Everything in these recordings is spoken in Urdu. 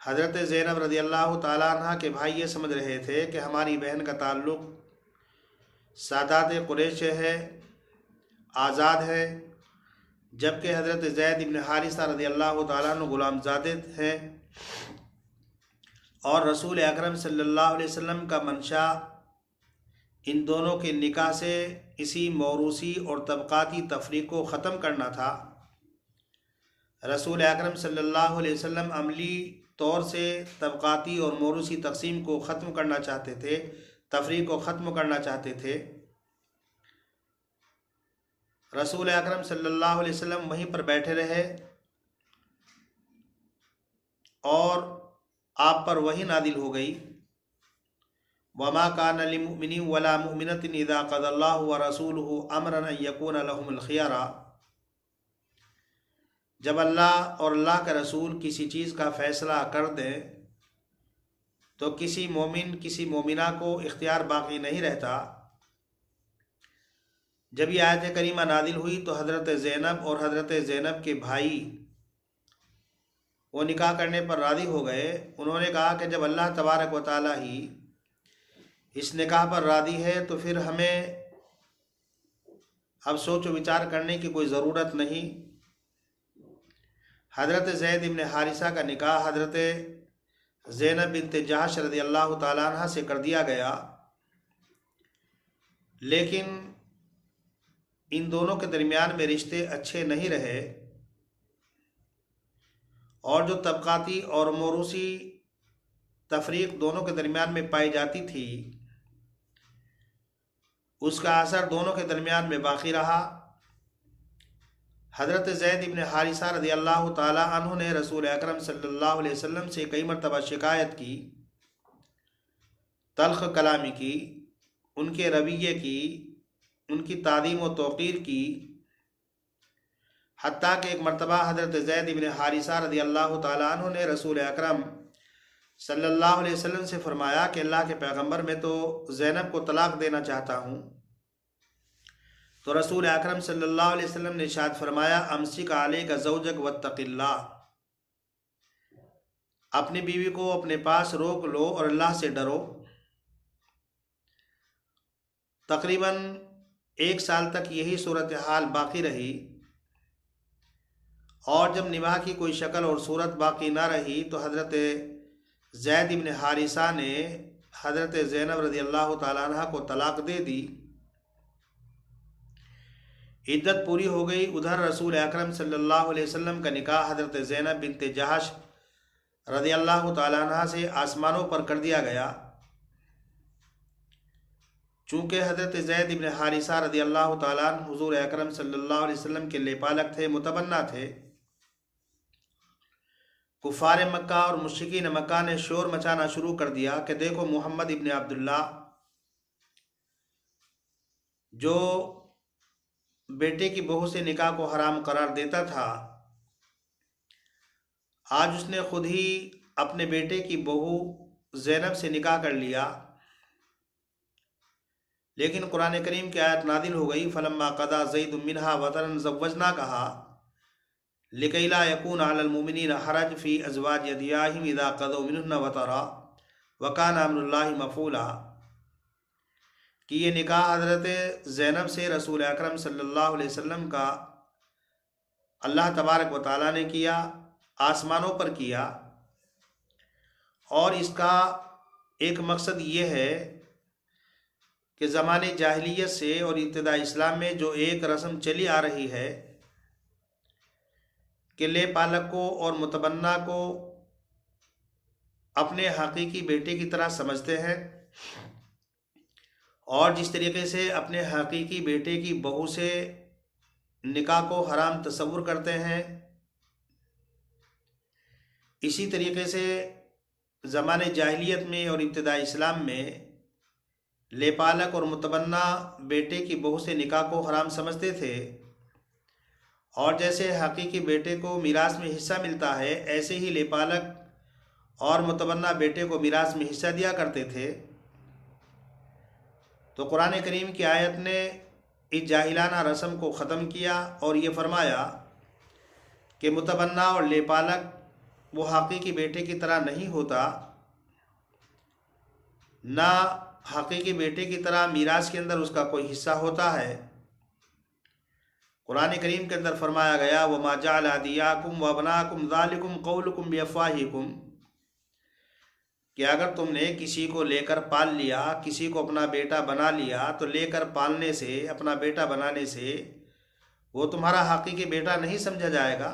حضرت زینب رضی اللہ تعالیٰ عنہ کے بھائی یہ سمجھ رہے تھے کہ ہماری بہن کا تعلق سادات قریش ہے، آزاد ہے، جبکہ حضرت زید بن حارثہ رضی اللہ تعالیٰ عنہ غلام زادے ہیں، اور رسول اکرم صلی اللہ علیہ وسلم کا منشا ان دونوں کے نکاح سے اسی موروثی اور طبقاتی تفریق کو ختم کرنا تھا۔ رسول اکرم صلی اللہ علیہ وسلم عملی طور سے طبقاتی اور موروثی تقسیم کو ختم کرنا چاہتے تھے، تفریق کو ختم کرنا چاہتے تھے۔ رسول اکرم صلی اللہ علیہ وسلم وہیں پر بیٹھے رہے اور آپ پر وحی نازل ہو گئی، وَمَا كَانَ لِمُؤْمِنٍ وَلَا مُؤْمِنَةٍ إِذَا قَضَى اللَّهُ وَرَسُولُهُ أَمْرًا أَن يَكُونَ لَهُمُ الْخِيَرَةُ۔ جب اللہ اور اللہ کا رسول کسی چیز کا فیصلہ کر دیں تو کسی مومن کسی مومنہ کو اختیار باقی نہیں رہتا۔ جب یہ آیت کریمہ نازل ہوئی تو حضرت زینب اور حضرت زینب کے بھائی وہ نکاح کرنے پر راضی ہو گئے۔ انہوں نے کہا کہ جب اللہ تبارک و تعالی ہی اس نکاح پر راضی ہے تو پھر ہمیں اب سوچ و وچار کرنے کی کوئی ضرورت نہیں۔ حضرت زید بن حارثہ کا نکاح حضرت زینب بنت جحش رضی اللہ تعالیٰ عنہ سے کر دیا گیا، لیکن ان دونوں کے درمیان میں رشتے اچھے نہیں رہے، اور جو طبقاتی اور موروثی تفریق دونوں کے درمیان میں پائی جاتی تھی اس کا اثر دونوں کے درمیان میں باقی رہا۔ حضرت زید بن حارثہ رضی اللہ تعالی عنہ نے رسول اکرم صلی اللہ علیہ وسلم سے کئی مرتبہ شکایت کی، تلخ کلامی کی، ان کے رویے کی، ان کی تعظیم و توقیر کی، حتیٰ کہ ایک مرتبہ حضرت زید بن حارثہ رضی اللہ تعالی عنہ نے رسول اکرم صلی اللہ علیہ وسلم سے فرمایا کہ اللہ کے پیغمبر میں تو زینب کو طلاق دینا چاہتا ہوں۔ تو رسول اکرم صلی اللہ علیہ وسلم نے ارشاد فرمایا امسک علیک زوجک واتق اللہ، اپنی بیوی کو اپنے پاس روک لو اور اللہ سے ڈرو۔ تقریباً 1 سال تک یہی صورتحال باقی رہی، اور جب نباہ کی کوئی شکل اور صورت باقی نہ رہی تو حضرت زید بن حارثہ نے حضرت زینب رضی اللہ تعالیٰ عنہ کو طلاق دے دی۔ عدت پوری ہو گئی، ادھر رسول اکرم صلی اللہ علیہ وسلم کا نکاح حضرت زینب بنت جحش رضی اللہ تعالیٰ عنہ سے آسمانوں پر کر دیا گیا۔ چونکہ حضرت زید بن حارثہ رضی اللہ تعالیٰ عنہ حضور اکرم صلی اللہ علیہ وسلم کے لیپالک تھے، متبنہ تھے، کفار مکہ اور مشرکین مکہ نے شور مچانا شروع کر دیا کہ دیکھو محمد ابن عبداللہ جو بیٹے کی بہو سے نکاح کو حرام قرار دیتا تھا، آج اس نے خود ہی اپنے بیٹے کی بہو زینب سے نکاح کر لیا۔ لیکن قرآن کریم کی آیت نازل ہو گئی فلما قضا زید منہا وطرا زوجناکہا لکی لا یکون علی المؤمنین حرج فی ازواج ادعیاہم اذا قضوا منہن وطرا وکان امر اللہ مفعولا، کہ یہ نکاح حضرت زینب سے رسول اکرم صلی اللہ علیہ وسلم کا اللہ تبارک و تعالیٰ نے کیا، آسمانوں پر کیا، اور اس کا ایک مقصد یہ ہے کہ زمانے جاہلیت سے اور ابتداء اسلام میں جو ایک رسم چلی آ رہی ہے کہ لے پالک کو اور متبنہ کو اپنے حقیقی بیٹے کی طرح سمجھتے ہیں، اور جس طریقے سے اپنے حقیقی بیٹے کی بہو سے نکاح کو حرام تصور کرتے ہیں، اسی طریقے سے زمانے جاہلیت میں اور ابتداء اسلام میں لیپالک اور متبنہ بیٹے کی بہو سے نکاح کو حرام سمجھتے تھے، اور جیسے حقیقی بیٹے کو میراث میں حصہ ملتا ہے ایسے ہی لیپالک اور متبنہ بیٹے کو میراث میں حصہ دیا کرتے تھے۔ تو قرآن کریم کی آیت نے اس جاہلانہ رسم کو ختم کیا اور یہ فرمایا کہ متبنہ اور لیپالک وہ حقیقی بیٹے کی طرح نہیں ہوتا، نہ حقیقی بیٹے کی طرح میراث کے اندر اس کا کوئی حصہ ہوتا ہے۔ قرآن کریم کے اندر فرمایا گیا وَمَا جَعَلَ أَدْعِيَاءَكُمْ وَأَبْنَاءَكُمْ ذَلِكُمْ قَوْلُكُمْ بِأَفْوَاهِكُمْ، کہ اگر تم نے کسی کو لے کر پال لیا، کسی کو اپنا بیٹا بنا لیا، تو لے کر پالنے سے، اپنا بیٹا بنانے سے وہ تمہارا حقیقی بیٹا نہیں سمجھا جائے گا۔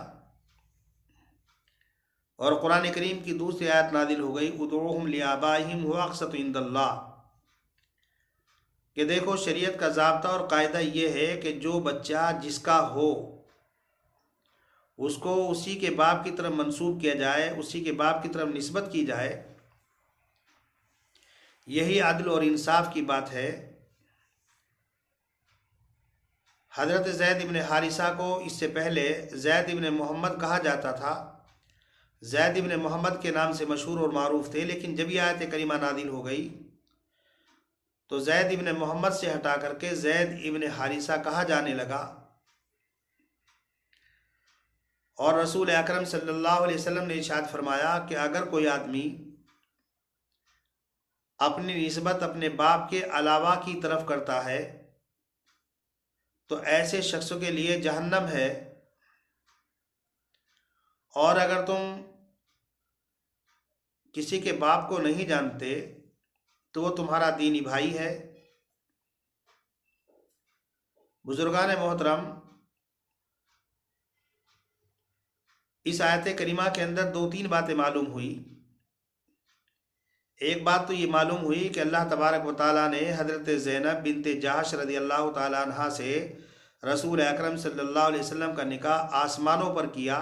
اور قرآن کریم کی دوسری آیت نازل ہو گئی ادعوہم لآبائہم هو اقسط عند اللہ، کہ دیکھو شریعت کا ضابطہ اور قاعدہ یہ ہے کہ جو بچہ جس کا ہو اس کو اسی کے باپ کی طرف منسوب کیا جائے، اسی کے باپ کی طرف نسبت کی جائے، یہی عدل اور انصاف کی بات ہے۔ حضرت زید ابن حارثہ کو اس سے پہلے زید ابن محمد کہا جاتا تھا، زید ابن محمد کے نام سے مشہور اور معروف تھے، لیکن جب یہ آیت کریمہ نازل ہو گئی تو زید ابن محمد سے ہٹا کر کے زید ابن حارثہ کہا جانے لگا، اور رسول اکرم صلی اللہ علیہ وسلم نے ارشاد فرمایا کہ اگر کوئی آدمی اپنی نسبت اپنے باپ کے علاوہ کی طرف کرتا ہے تو ایسے شخصوں کے لیے جہنم ہے، اور اگر تم کسی کے باپ کو نہیں جانتے تو وہ تمہارا دینی بھائی ہے۔ بزرگان محترم، اس آیت کریمہ کے اندر دو تین باتیں معلوم ہوئی۔ ایک بات تو یہ معلوم ہوئی کہ اللہ تبارک و تعالیٰ نے حضرت زینب بنت جہش رضی اللہ تعالیٰ عنہ سے رسول اکرم صلی اللہ علیہ وسلم کا نکاح آسمانوں پر کیا۔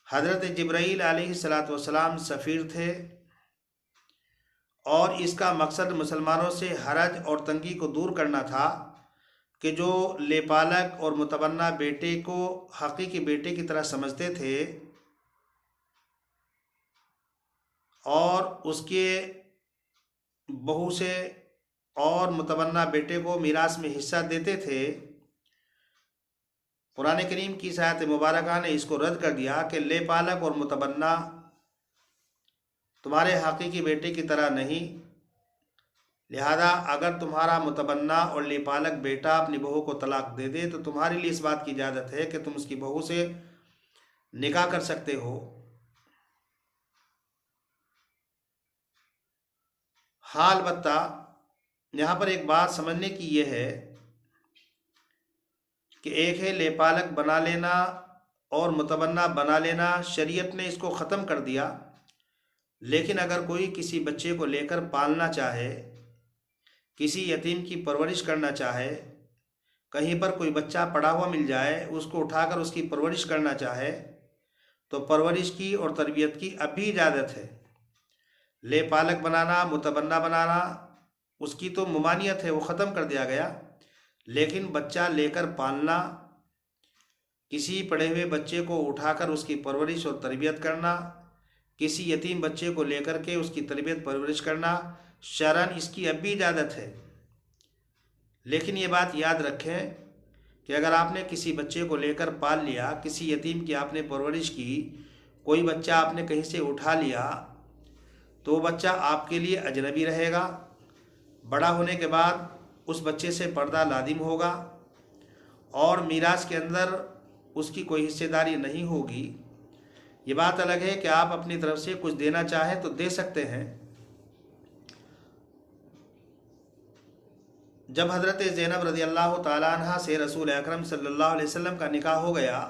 حضرت جبرائیل علیہ السلام سفیر تھے، اور اس کا مقصد مسلمانوں سے حرج اور تنگی کو دور کرنا تھا کہ جو لیپالک اور متبنہ بیٹے کو حقیقی بیٹے کی طرح سمجھتے تھے اور اس کے بہو سے اور متبنہ بیٹے کو میراث میں حصہ دیتے تھے، قرآن کریم کی اس آیت مبارکہ نے اس کو رد کر دیا کہ لیپالک اور متبنہ تمہارے حقیقی بیٹے کی طرح نہیں، لہذا اگر تمہارا متبنہ اور لیپالک بیٹا اپنی بہو کو طلاق دے دے تو تمہارے لیے اس بات کی اجازت ہے کہ تم اس کی بہو سے نکاح کر سکتے ہو۔ ہاں، البتہ یہاں پر ایک بات سمجھنے کی یہ ہے کہ ایک ہے لیپالک بنا لینا اور متبنہ بنا لینا، شریعت نے اس کو ختم کر دیا، لیکن اگر کوئی کسی بچے کو لے کر پالنا چاہے، کسی یتیم کی پرورش کرنا چاہے، کہیں پر کوئی بچہ پڑا ہوا مل جائے اس کو اٹھا کر اس کی پرورش کرنا چاہے تو پرورش کی اور تربیت کی اب بھی اجازت ہے۔ لے پالک بنانا، متبنہ بنانا، اس کی تو ممانعت ہے، وہ ختم کر دیا گیا، لیکن بچہ لے کر پالنا، کسی پڑے ہوئے بچے کو اٹھا کر اس کی پرورش اور تربیت کرنا، کسی یتیم بچے کو لے کر کے اس کی تربیت پرورش کرنا، شرعاً اس کی اب بھی اجازت ہے۔ لیکن یہ بات یاد رکھیں کہ اگر آپ نے کسی بچے کو لے کر پال لیا، کسی یتیم کی آپ نے پرورش کی، کوئی بچہ آپ نے کہیں سے اٹھا لیا تو وہ بچہ آپ کے لیے اجنبی رہے گا، بڑا ہونے کے بعد اس بچے سے پردہ لازم ہوگا اور میراث کے اندر اس کی کوئی حصہ داری نہیں ہوگی۔ یہ بات الگ ہے کہ آپ اپنی طرف سے کچھ دینا چاہیں تو دے سکتے ہیں۔ جب حضرت زینب رضی اللہ تعالیٰ عنہ سے رسول اکرم صلی اللہ علیہ وسلم کا نکاح ہو گیا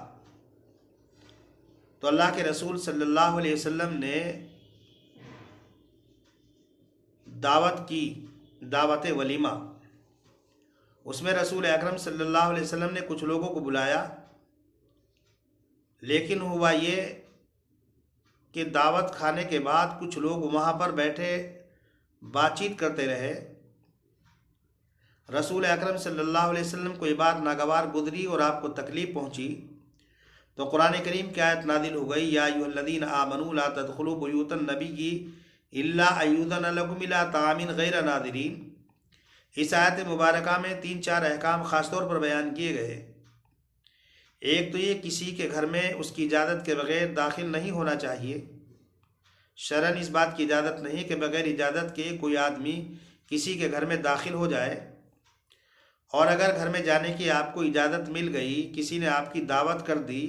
تو اللہ کے رسول صلی اللہ علیہ وسلم نے دعوت کی، دعوت ولیمہ۔ اس میں رسول اکرم صلی اللہ علیہ وسلم نے کچھ لوگوں کو بلایا، لیکن ہوا یہ کہ دعوت کھانے کے بعد کچھ لوگ وہاں پر بیٹھے بات چیت کرتے رہے۔ رسول اکرم صلی اللہ علیہ وسلم کو یہ بات ناگوار گزری اور آپ کو تکلیف پہنچی تو قرآن کریم کی آیت نازل ہو گئی یا ایھا الذین آمنوا لا تدخلوا بیوت النبی الا ان یؤذن لکم الی طعام غیر ناظرین۔ اس آیت مبارکہ میں 3-4 احکام خاص طور پر بیان کیے گئے۔ ایک تو یہ کسی کے گھر میں اس کی اجازت کے بغیر داخل نہیں ہونا چاہیے، شرعاً اس بات کی اجازت نہیں کہ بغیر اجازت کے کوئی آدمی کسی کے گھر میں داخل ہو جائے، اور اگر گھر میں جانے کی آپ کو اجازت مل گئی، کسی نے آپ کی دعوت کر دی،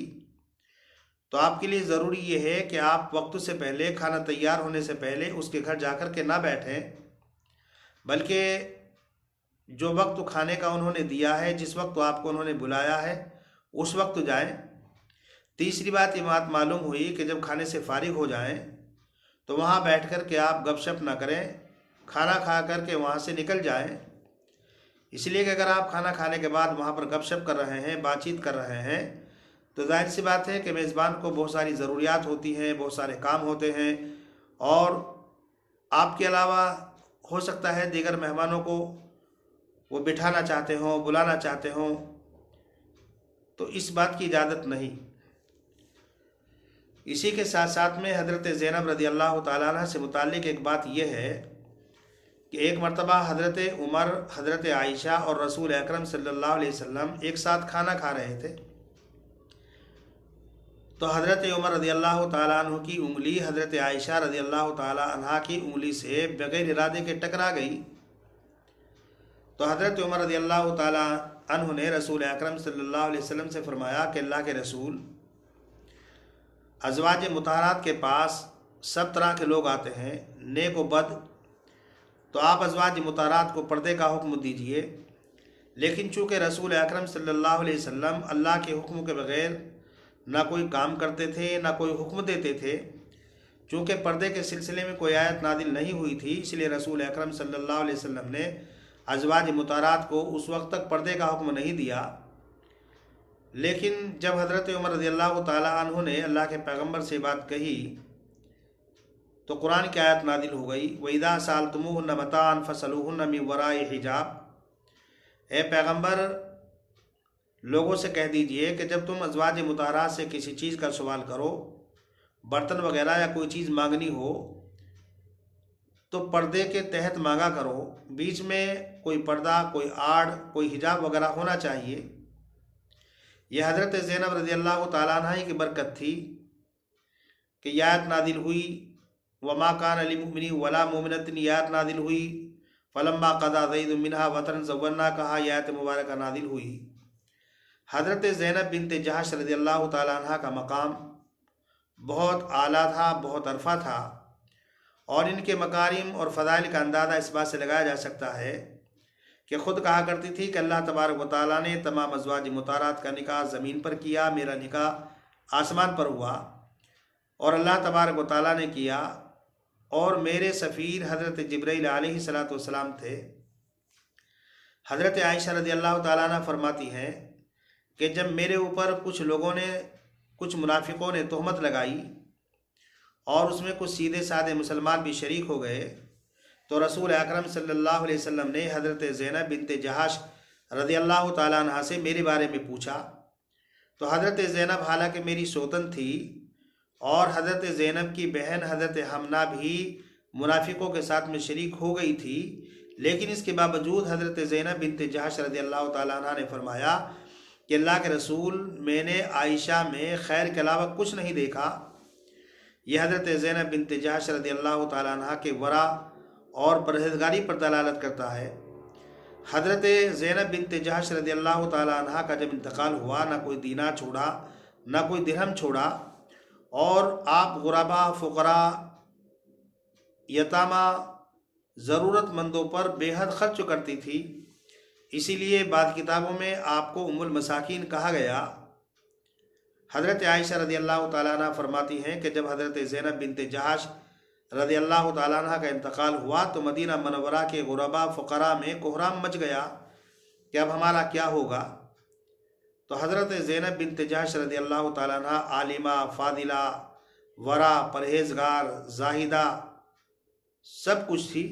تو آپ کے لیے ضروری یہ ہے کہ آپ وقت سے پہلے، کھانا تیار ہونے سے پہلے اس کے گھر جا کر کے نہ بیٹھیں، بلکہ جو وقت کھانے کا انہوں نے دیا ہے، جس وقت آپ کو انہوں نے بلایا ہے، اس وقت جائیں۔ تیسری بات یہ بات معلوم ہوئی کہ جب کھانے سے فارغ ہو جائیں تو وہاں بیٹھ کر کے آپ گپ شپ نہ کریں، کھانا کھا کر کے وہاں سے نکل جائیں، اس لیے کہ اگر آپ کھانا کھانے کے بعد وہاں پر گپ شپ کر رہے ہیں، بات چیت کر رہے ہیں، تو ظاہر سی بات ہے کہ میزبان کو بہت ساری ضروریات ہوتی ہیں، بہت سارے کام ہوتے ہیں، اور آپ کے علاوہ ہو سکتا ہے دیگر مہمانوں کو وہ بٹھانا چاہتے ہوں، بلانا چاہتے ہوں، تو اس بات کی اجازت نہیں۔ اسی کے ساتھ ساتھ میں حضرت زینب رضی اللہ تعالیٰ عنہ سے متعلق ایک بات یہ ہے کہ ایک مرتبہ حضرت عمر، حضرت عائشہ اور رسول اکرم صلی اللہ علیہ وسلم ایک ساتھ کھانا کھا رہے تھے، تو حضرت عمر رضی اللہ تعالیٰ عنہ کی انگلی حضرت عائشہ رضی اللہ تعالیٰ عنہ کی انگلی سے بغیر ارادے کے ٹکرا گئی، تو حضرت عمر رضی اللہ تعالیٰ عنہ نے رسول اکرم صلی اللہ علیہ وسلم سے فرمایا کہ اللہ کے رسول، ازواج مطہرات کے پاس سب طرح کے لوگ آتے ہیں، نیک و بد، تو آپ ازواج مطہرات کو پردے کا حکم دیجئے، لیکن چونکہ رسول اکرم صلی اللہ علیہ وسلم اللہ کے حکم کے بغیر نہ کوئی کام کرتے تھے، نہ کوئی حکم دیتے تھے، چونکہ پردے کے سلسلے میں کوئی آیت نازل نہیں ہوئی تھی، اس لیے رسول اکرم صلی اللہ علیہ وسلم نے ازواج مطہرات کو اس وقت تک پردے کا حکم نہیں دیا۔ لیکن جب حضرت عمر رضی اللہ تعالیٰ عنہ نے اللہ کے پیغمبر سے بات کہی تو قرآن کی آیت نازل ہو گئی، وَإِذَا سَأَلْتُمُوهُنَّ مَتَاعًا فَاسْأَلُوهُنَّ مِنْ وَرَاءِ حجاب۔ اے پیغمبر، لوگوں سے کہہ دیجئے کہ جب تم ازواج مطہرات سے کسی چیز کا سوال کرو، برتن وغیرہ یا کوئی چیز مانگنی ہو، تو پردے کے تحت مانگا کرو، بیچ میں کوئی پردہ، کوئی آڑ، کوئی حجاب وغیرہ ہونا چاہیے۔ یہ حضرت زینب رضی اللہ تعالیٰ عنہ کی برکت تھی کہ یہ آیت نازل ہوئی، وما کان للمؤمن ولا مؤمنۃ، یہ آیت نازل ہوئی، فلما قضى زید منها وطرا زوجناکہا، یہ آیت مبارکہ نازل ہوئی۔ حضرت زینب بنت جہش رضی اللہ تعالیٰ عنہ کا مقام بہت اعلیٰ تھا، بہت عرفہ تھا، اور ان کے مکارم اور فضائل کا اندازہ اس بات سے لگایا جا سکتا ہے کہ خود کہا کرتی تھی کہ اللہ تبارک و تعالیٰ نے تمام ازواج مطہرات کا نکاح زمین پر کیا، میرا نکاح آسمان پر ہوا، اور اللہ تبارک و تعالیٰ نے کیا، اور میرے سفیر حضرت جبرائیل علیہ السلام تھے۔ حضرت عائشہ رضی اللہ تعالیٰ عنہ فرماتی ہیں کہ جب میرے اوپر کچھ لوگوں نے، کچھ منافقوں نے تہمت لگائی، اور اس میں کچھ سیدھے سادے مسلمان بھی شریک ہو گئے، تو رسول اکرم صلی اللہ علیہ وسلم نے حضرت زینب بنت جہش رضی اللہ تعالیٰ عنہ سے میرے بارے میں پوچھا، تو حضرت زینب حالانکہ میری سوتن تھی، اور حضرت زینب کی بہن حضرت حمنہ بھی منافقوں کے ساتھ میں شریک ہو گئی تھی، لیکن اس کے باوجود حضرت زینب بنت جہش رضی اللہ تعالیٰ عنہ نے فرمایا کہ اللہ کے رسول، میں نے عائشہ میں خیر کے علاوہ کچھ نہیں دیکھا۔ یہ حضرت زینب بنت جہش رضی اللہ تعالیٰ عنہ کے ورع اور پرہیزگاری پر دلالت کرتا ہے۔ حضرت زینب بنت جہش رضی اللہ تعالیٰ عنہ کا جب انتقال ہوا، نہ کوئی دینار چھوڑا، نہ کوئی درہم چھوڑا، اور آپ غربا، فقراء، یتامہ، ضرورت مندوں پر بے حد خرچ کرتی تھی، اسی لیے بعض کتابوں میں آپ کو ام المساکین کہا گیا۔ حضرت عائشہ رضی اللہ تعالیٰ عنہ فرماتی ہیں کہ جب حضرت زینب بنت جہش رضی اللہ تعالیٰ عنہ کا انتقال ہوا تو مدینہ منورہ کے غربا، فقراء میں کوہرام مچ گیا کہ اب ہمارا کیا ہوگا۔ تو حضرت زینب بنت جہش رضی اللہ تعالیٰ عنہ عالمہ، فاضلہ، ورع، پرہیزگار، زاہدہ، سب کچھ تھی۔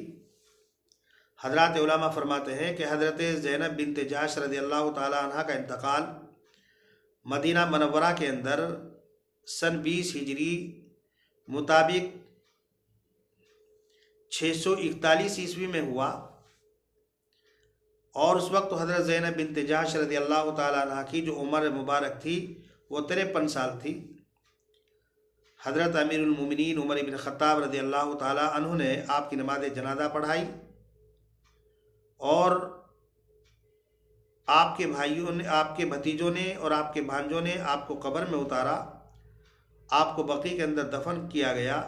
حضرات علماء فرماتے ہیں کہ حضرت زینب بنت جہش رضی اللہ تعالیٰ عنہ کا انتقال مدینہ منورہ کے اندر سن 20 ہجری مطابق 641 عیسوی میں ہوا، اور اس وقت حضرت زینب بنت جحش رضی اللہ تعالیٰ عنہ کی جو عمر مبارک تھی وہ 53 سال تھی۔ حضرت امیر المومنین عمر بن خطاب رضی اللہ تعالیٰ عنہ نے آپ کی نماز جنازہ پڑھائی اور آپ کے بھائیوں نے، آپ کے بھتیجوں نے اور آپ کے بھانجوں نے آپ کو قبر میں اتارا، آپ کو بقیع کے اندر دفن کیا گیا۔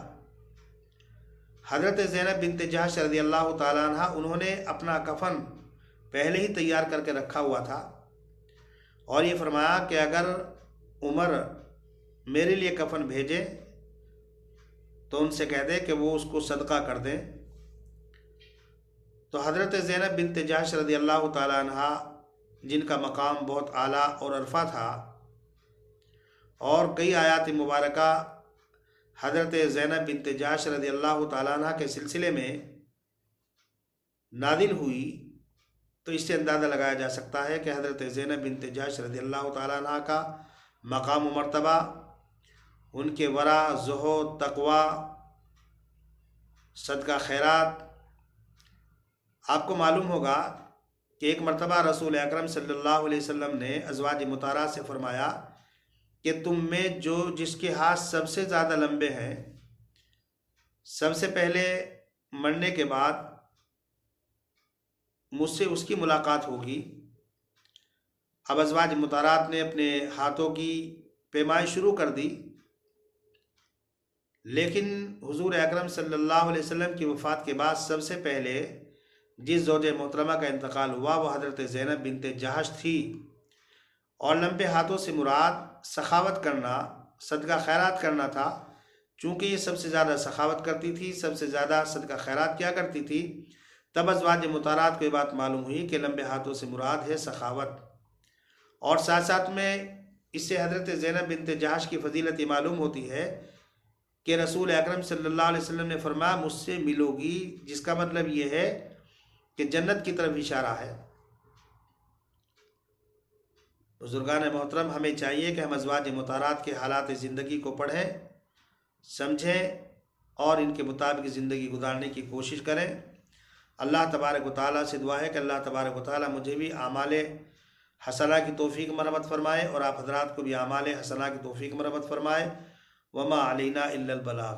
حضرت زینب بنت جحش رضی اللہ تعالیٰ عنہ انہوں نے اپنا کفن پہلے ہی تیار کر کے رکھا ہوا تھا اور یہ فرمایا کہ اگر عمر میرے لیے کفن بھیجے تو ان سے کہہ دے کہ وہ اس کو صدقہ کر دیں۔ تو حضرت زینب بنت جحش رضی اللہ تعالیٰ عنہ جن کا مقام بہت اعلیٰ اور عرفہ تھا اور کئی آیات مبارکہ حضرت زینب بنت جحش رضی اللہ تعالیٰ عنہ کے سلسلے میں نازل ہوئی، تو اس سے اندازہ لگایا جا سکتا ہے کہ حضرت زینب بنت جحش رضی اللہ تعالیٰ عنہ کا مقام و مرتبہ، ان کے ورع، زہد، تقوی، صدقہ خیرات۔ آپ کو معلوم ہوگا کہ ایک مرتبہ رسول اکرم صلی اللہ علیہ وسلم نے ازواج مطہرات سے فرمایا کہ تم میں جو جس کے ہاتھ سب سے زیادہ لمبے ہیں، سب سے پہلے مرنے کے بعد مجھ سے اس کی ملاقات ہوگی۔ اب ازواج مطہرات نے اپنے ہاتھوں کی پیمائش شروع کر دی، لیکن حضور اکرم صلی اللہ علیہ وسلم کی وفات کے بعد سب سے پہلے جس زوجہ محترمہ کا انتقال ہوا وہ حضرت زینب بنت جحش تھی، اور لمبے ہاتھوں سے مراد سخاوت کرنا، صدقہ خیرات کرنا تھا۔ چونکہ یہ سب سے زیادہ سخاوت کرتی تھی، سب سے زیادہ صدقہ خیرات کیا کرتی تھی، تب ازواج مطہرات کو یہ بات معلوم ہوئی کہ لمبے ہاتھوں سے مراد ہے سخاوت۔ اور ساتھ ساتھ میں اس سے حضرت زینب بنت جحش کی فضیلت یہ معلوم ہوتی ہے کہ رسول اکرم صلی اللہ علیہ وسلم نے فرمایا مجھ سے ملو گی، جس کا مطلب یہ ہے کہ جنت کی طرف اشارہ ہے۔ بزرگان محترم، ہمیں چاہیے کہ ہم ازواج مطہرات کے حالات زندگی کو پڑھیں، سمجھیں اور ان کے مطابق زندگی گزارنے کی کوشش کریں۔ اللہ تبارک و تعالیٰ سے دعا ہے کہ اللہ تبارک و تعالیٰ مجھے بھی اعمال حسنہ کی توفیق مرحمت فرمائے اور آپ حضرات کو بھی اعمال حسنہ کی توفیق مرحمت فرمائے۔ وما علینا الا البلاغ۔